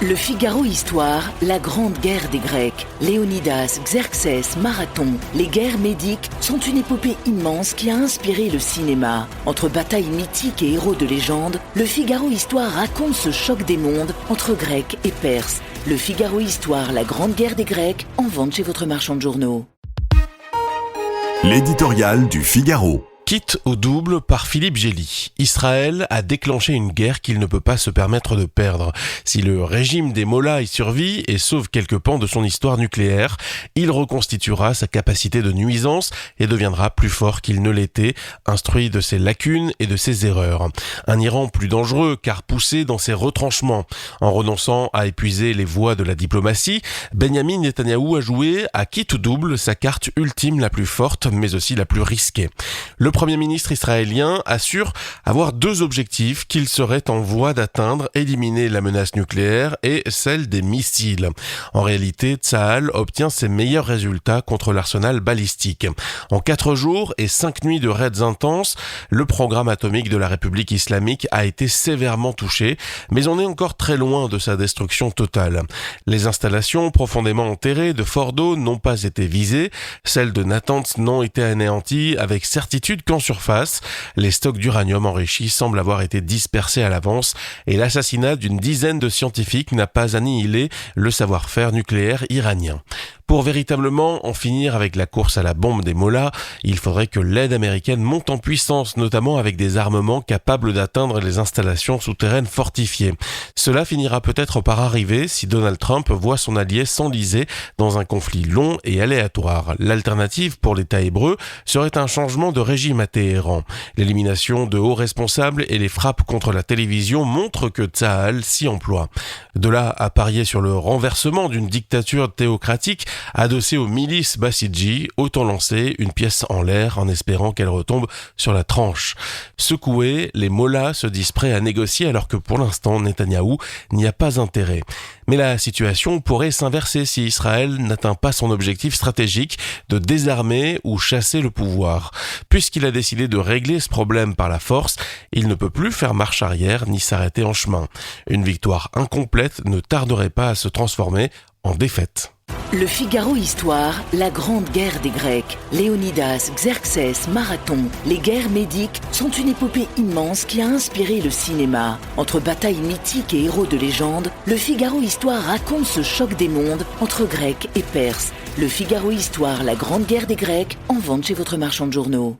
Le Figaro Histoire, la grande guerre des Grecs. Léonidas, Xerxès, Marathon. Les guerres médiques sont une épopée immense qui a inspiré le cinéma. Entre batailles mythiques et héros de légende, le Figaro Histoire raconte ce choc des mondes entre Grecs et Perses. Le Figaro Histoire, la grande guerre des Grecs, en vente chez votre marchand de journaux. L'éditorial du Figaro. Quitte au double par Philippe Gély. Israël a déclenché une guerre qu'il ne peut pas se permettre de perdre. Si le régime des Mollahs y survit et sauve quelques pans de son histoire nucléaire, il reconstituera sa capacité de nuisance et deviendra plus fort qu'il ne l'était, instruit de ses lacunes et de ses erreurs. Un Iran plus dangereux car poussé dans ses retranchements. En renonçant à épuiser les voies de la diplomatie, Benyamin Netanyahou a joué à quitte ou double sa carte ultime la plus forte mais aussi la plus risquée. Le Premier ministre israélien assure avoir deux objectifs qu'il serait en voie d'atteindre, éliminer la menace nucléaire et celle des missiles. En réalité, Tsahal obtient ses meilleurs résultats contre l'arsenal balistique. En 4 jours et 5 nuits de raids intenses, le programme atomique de la République islamique a été sévèrement touché, mais on est encore très loin de sa destruction totale. Les installations profondément enterrées de Fordo n'ont pas été visées, celles de Natanz n'ont été anéanties avec certitude qu'en surface, les stocks d'uranium enrichi semblent avoir été dispersés à l'avance et l'assassinat d'une dizaine de scientifiques n'a pas annihilé le savoir-faire nucléaire iranien. Pour véritablement en finir avec la course à la bombe des Mollahs, il faudrait que l'aide américaine monte en puissance, notamment avec des armements capables d'atteindre les installations souterraines fortifiées. Cela finira peut-être par arriver si Donald Trump voit son allié s'enliser dans un conflit long et aléatoire. L'alternative pour l'État hébreu serait un changement de régime à Téhéran. L'élimination de hauts responsables et les frappes contre la télévision montrent que Tsahal s'y emploie. De là à parier sur le renversement d'une dictature théocratique, adossée aux milices Bassidji, autant lancer une pièce en l'air en espérant qu'elle retombe sur la tranche. Secoués, les Mollahs se disent prêts à négocier alors que pour l'instant, Netanyahou n'y a pas intérêt. Mais la situation pourrait s'inverser si Israël n'atteint pas son objectif stratégique de désarmer ou chasser le pouvoir. Puisqu'il a décidé de régler ce problème par la force, il ne peut plus faire marche arrière ni s'arrêter en chemin. Une victoire incomplète ne tarderait pas à se transformer en défaite. Le Figaro Histoire, la grande guerre des Grecs. Léonidas, Xerxès, Marathon. Les guerres médiques sont une épopée immense qui a inspiré le cinéma. Entre batailles mythiques et héros de légende, le Figaro Histoire raconte ce choc des mondes entre Grecs et Perses. Le Figaro Histoire, la grande guerre des Grecs, en vente chez votre marchand de journaux.